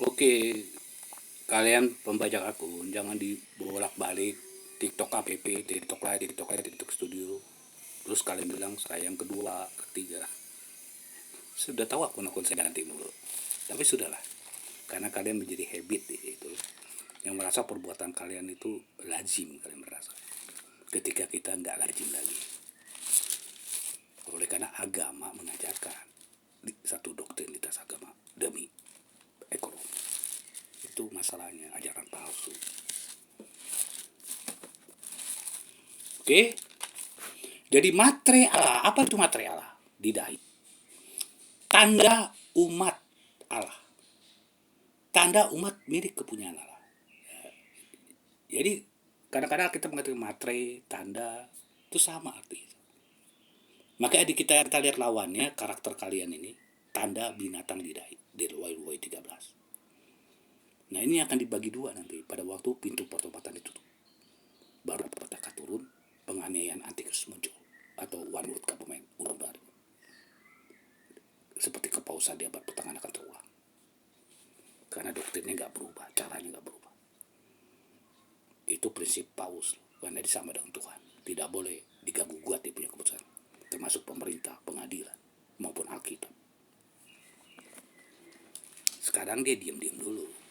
Oke, kalian pembajak akun jangan dibolak-balik TikTok app, TikTok Live, TikTok Live, TikTok Studio. Terus kalian bilang saya yang kedua, ketiga. Sudah tahu akun-akun saya ganti mulu. Tapi sudahlah, karena kalian menjadi habit itu, yang merasa perbuatan kalian itu lazim, kalian merasa. Ketika kita nggak lazim lagi. Oleh karena agama mengajarkan satu doktrin lintas agama demi ekonomi. Itu masalahnya, ajaran palsu. Oke, jadi matre Allah, apa itu matre Allah? Didai. Tanda umat Allah. Tanda umat milik kepunyaan Allah. Jadi kadang-kadang kita mengatakan matre, tanda, itu sama artinya. Makanya kita lihat lawannya, karakter kalian ini, tanda binatang didai di Wahyu 13. Nah ini akan dibagi dua nanti pada waktu pintu pertobatan ditutup. Baru petaka turun, penganiayaan antikristus muncul, atau one world government, undang baru. Seperti kepausan di abad pertengahan akan terulang. Karena doktrinnya nggak berubah, caranya nggak berubah. Itu prinsip Paus, karena dia sama dengan Tuhan. Tidak boleh diganggu gugat dia punya keputusan, termasuk pemerintah, pengadilan, maupun Alkitab. Sekarang dia diam-diam dulu.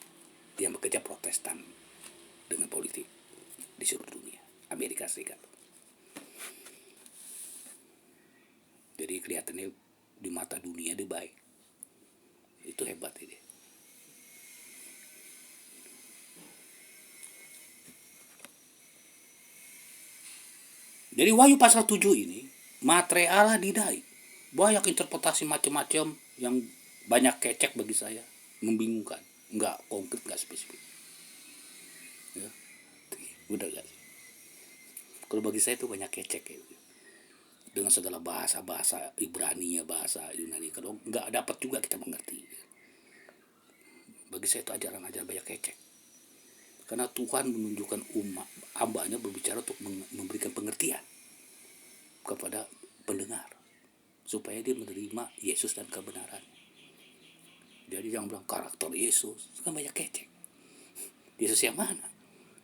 Dia bekerja Protestan dengan politik di seluruh dunia, Amerika Serikat. Jadi kelihatannya di mata dunia dia baik. Itu hebat ini. Jadi Wahyu pasal 7 ini, matre Allah didai. Banyak interpretasi macam-macam yang banyak kecek bagi saya, membingungkan, nggak konkret, nggak spesifik. Ya. Udah gak sih? Kalau bagi saya itu banyak kecek ya. Dengan segala bahasa Ibrani, bahasa Yunani, kalau nggak dapat juga kita mengerti. Bagi saya itu ajaran-ajaran banyak kecek. Karena Tuhan menunjukkan umat hambanya berbicara untuk memberikan pengertian kepada pendengar supaya dia menerima Yesus dan kebenaran. Jadi yang bilang karakter Yesus kan banyak kecek. Yesus yang mana?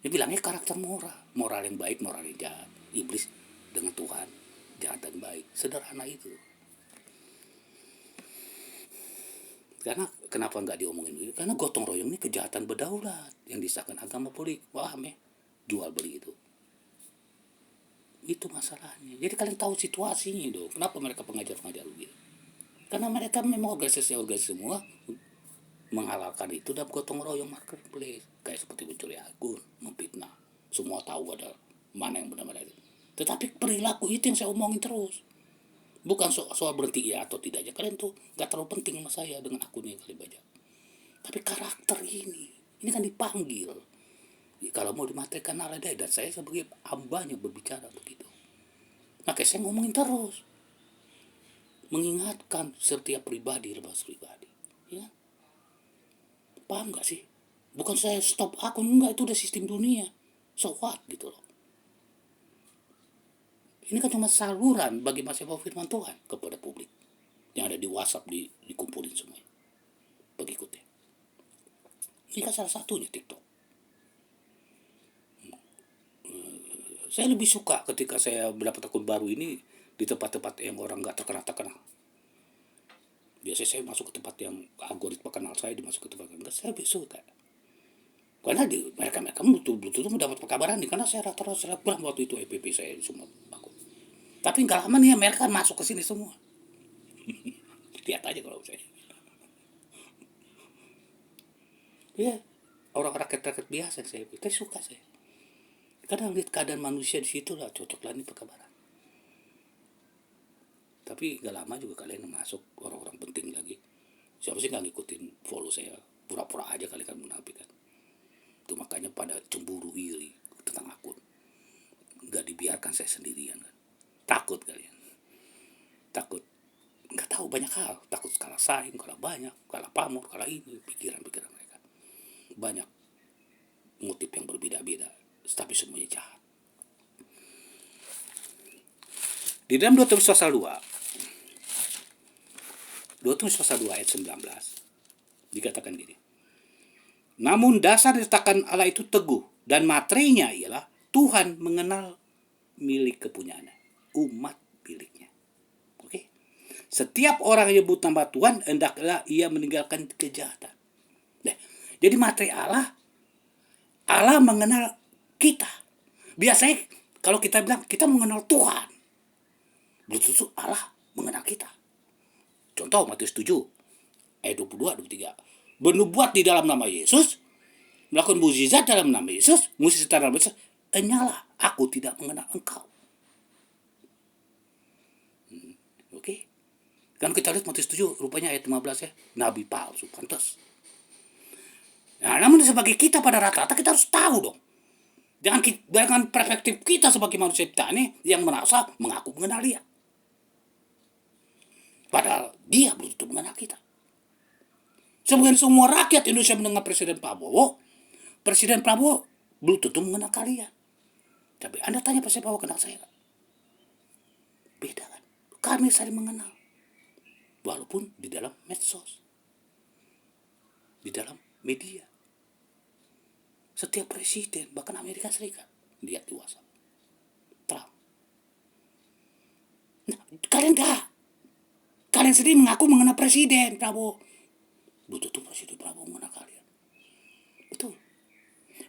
Dia bilangnya karakter moral yang baik, moral yang jahat. Iblis dengan Tuhan jahat dan baik, sederhana itu. Karena kenapa nggak diomongin itu? Karena gotong royong ini kejahatan berdaulat yang disahkan agama politik. Paham ya? Jual beli itu masalahnya. Jadi kalian tahu situasinya dong. Kenapa mereka pengajar-pengajar begitu? Karena mereka memang organisasi semua menghalalkan itu dalam gotong royong marketplace. Kayak seperti mencuri akun, memfitnah. Semua tahu ada mana yang benar-benar itu. Tetapi perilaku itu yang saya omongin terus. Bukan soal berhenti ya atau tidaknya. Kalian tuh gak terlalu penting sama saya dengan akun yang kalian baca. Tapi karakter ini kan dipanggil. Kalau mau dimatikan Allah dan saya sebagai hambanya berbicara begitu. Maka saya ngomongin terus. Mengingatkan setiap pribadi lepas pribadi. Ya. Paham gak sih? Bukan saya stop akun, enggak, itu udah sistem dunia. So what gitu loh. Ini kan cuma saluran bagi masyarakat firman Tuhan kepada publik. Yang ada di WhatsApp dikumpulin semuanya. Pengikutnya. Ini kan salah satunya TikTok. Saya lebih suka ketika saya mendapat akun baru ini di tempat-tempat yang orang gak terkenal. Biasanya saya masuk ke tempat yang algoritma kenal saya, dimasuk ke tempat enggak, saya lebih suka. Karena mereka betul-betul mendapat pekabaran nih, karena saya rata-rata selebgram waktu itu EPP saya semua akun. Tapi nggak lama nih mereka masuk ke sini semua. Lihat aja kalau saya. Ya, orang rakyat biasa saya suka saya. Kadang lihat keadaan manusia di situ lah cocok lah nih pekabaran. Tapi gak lama juga kalian masuk orang-orang penting lagi. Siapa sih nggak ngikutin follow saya? Pura-pura aja kalian kan munafik kan. Itu makanya pada cemburu iri tentang akun. Nggak dibiarkan saya sendirian kan. Takut kalian. Takut. Nggak tahu banyak hal. Takut kalah saing, kalah banyak, kalah pamor, kalah ini. Pikiran-pikiran mereka. Banyak motif yang berbeda-beda. Tapi semuanya jahat. Di dalam 2 Timotius pasal 2 ayat 19 dikatakan gini. Namun dasar diletakkan Allah itu teguh, dan materainya ialah Tuhan mengenal milik kepunyaannya, umat miliknya. Oke. Setiap orang yang menyebut nama Tuhan, hendaklah ia meninggalkan kejahatan. Nah, jadi materi Allah, Allah mengenal kita. Biasanya kalau kita bilang kita mengenal Tuhan, belum tentu Allah mengenal kita. Contoh Matius 7 ayat 22-23. Bernubuat di dalam nama Yesus, melakukan mukjizat dalam nama Yesus, mukjizat dalam nama Yesus, enyalah aku tidak mengenal engkau. Oke. Kan kita lihat Matius 7 rupanya ayat 15 ya, nabi palsu, pantas. Nah, namun sebagai kita pada rata-rata kita harus tahu dong. Dengan perspektif kita sebagai manusia kita ini yang merasa mengaku mengenal dia. Padahal dia belum tentu mengenal kita. Sebagian semua rakyat Indonesia mendengar Presiden Prabowo belum tentu mengenal kalian. Tapi Anda tanya Presiden Prabowo kenal saya. Beda kan? Kami saling mengenal. Walaupun di dalam medsos. Di dalam media. Setiap presiden, bahkan Amerika Serikat, lihat di WhatsApp. Trump. Nah, kalian enggak. Kalian sendiri mengaku mengenal Presiden Prabowo. Betul tuh Presiden Prabowo mengenal kalian. Betul.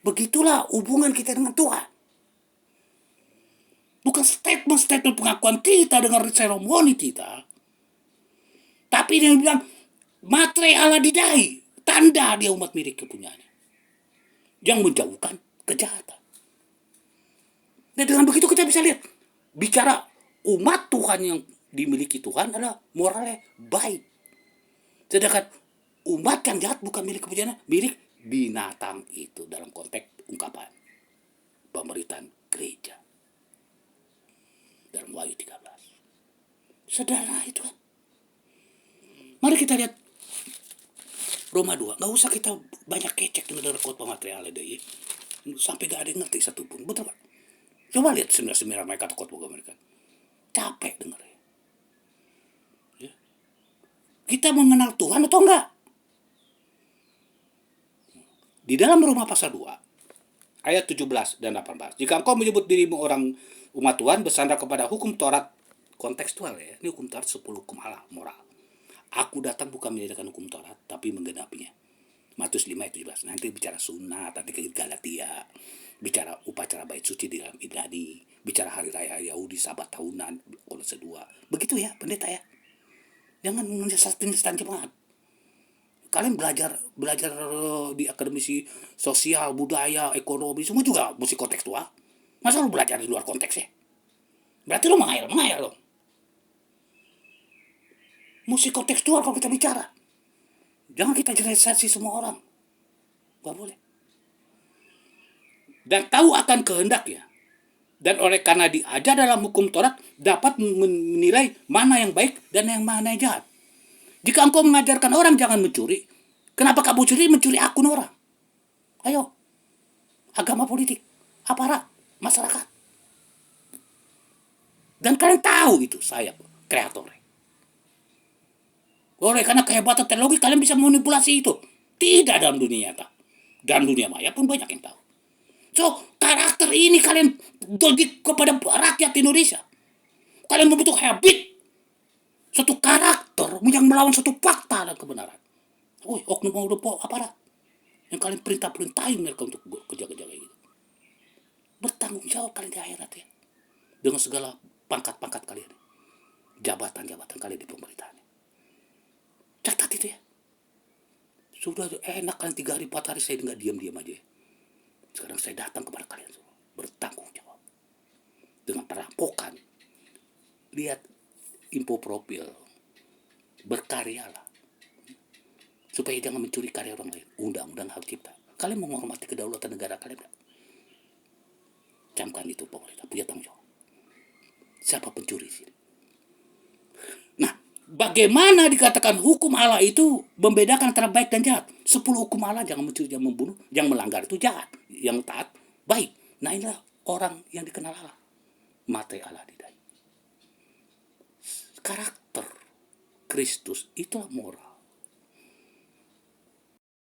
Begitulah hubungan kita dengan Tuhan. Bukan statement pengakuan kita dengan seremoni kita. Tapi dia bilang, materai Allah didai. Tanda dia umat milik kepunyaannya. Yang menjauhkan kejahatan. Dan dengan begitu kita bisa lihat, bicara umat Tuhan yang dimiliki Tuhan adalah moralnya baik. Sedangkan umat yang jahat bukan milik kepunyaannya, milik binatang itu dalam konteks ungkapan pemerintahan gereja. Dalam Wahyu 13. Sederhana itu kan. Mari kita lihat Roma 2, gak usah kita banyak kecek dengan khotbah material deh, sampai gak ada yang ngerti satupun, betul gak? Coba lihat sembilan mereka atau khotbah mereka, capek denger ya. Kita mengenal Tuhan atau enggak? Di dalam Roma pasal 2 ayat 17 dan 18, jika engkau menyebut dirimu orang umat Tuhan bersandar kepada hukum Taurat kontekstual ya, ini hukum Taurat 10 hukum Allah moral. Aku datang bukan menjadikan hukum Taurat, tapi menggenapinya. Matius 5 ayat 17. Nanti bicara sunat, nanti ke Galatia. Bicara upacara bait suci di dalam Idadi. Bicara hari raya Yahudi, sabat tahunan, Kolose 2. Begitu ya, pendeta ya. Jangan menyesatkan jemaat. Kalian belajar di akademisi sosial, budaya, ekonomi, semua juga mesti kontekstual. Masa lu belajar di luar konteks ya? Berarti lu mengayal lo. Mesti kontekstual kalau kita bicara. Jangan kita generalisasi semua orang. Gak boleh. Dan tahu akan kehendaknya. Dan oleh karena diajar dalam hukum Taurat, dapat menilai mana yang baik dan yang mana yang jahat. Jika engkau mengajarkan orang jangan mencuri, kenapa kamu mencuri akun orang? Ayo. Agama politik, aparat, masyarakat. Dan kalian tahu itu, saya kreatornya. Oleh karena kehebatan teknologi kalian bisa manipulasi itu. Tidak dalam dunia nyata. Dalam dunia maya pun banyak yang tahu. So, karakter ini kalian didik kepada rakyat Indonesia. Kalian membentuk habit. Suatu karakter yang melawan suatu fakta dan kebenaran. Oknum aparat. Yang kalian perintahin mereka untuk kerja-kerja kayak gitu. Bertanggung jawab kalian di akhirat ya. Dengan segala pangkat-pangkat kalian. Jabatan-jabatan kalian di pemerintahan. Catat itu ya. Sudah enak kan 3 hari 4 hari saya nggak diam-diam aja. Sekarang saya datang kepada kalian semua. Bertanggung jawab. Dengan perampokan. Lihat info profil. Berkaryalah. Supaya jangan mencuri karya orang lain. Undang-undang hak cipta. Kalian mau menghormati kedaulatan negara kalian enggak? Camkan itu pemerintah. Punya tanggung jawab. Siapa pencuri sini? Nah, bagaimana dikatakan hukum Allah itu membedakan antara baik dan jahat? 10 hukum Allah, jangan mencuri, jangan membunuh, jangan melanggar itu jahat. Yang taat, baik. Nah inilah orang yang dikenal Allah. Mate Allah didai. Karakter Kristus itulah moral.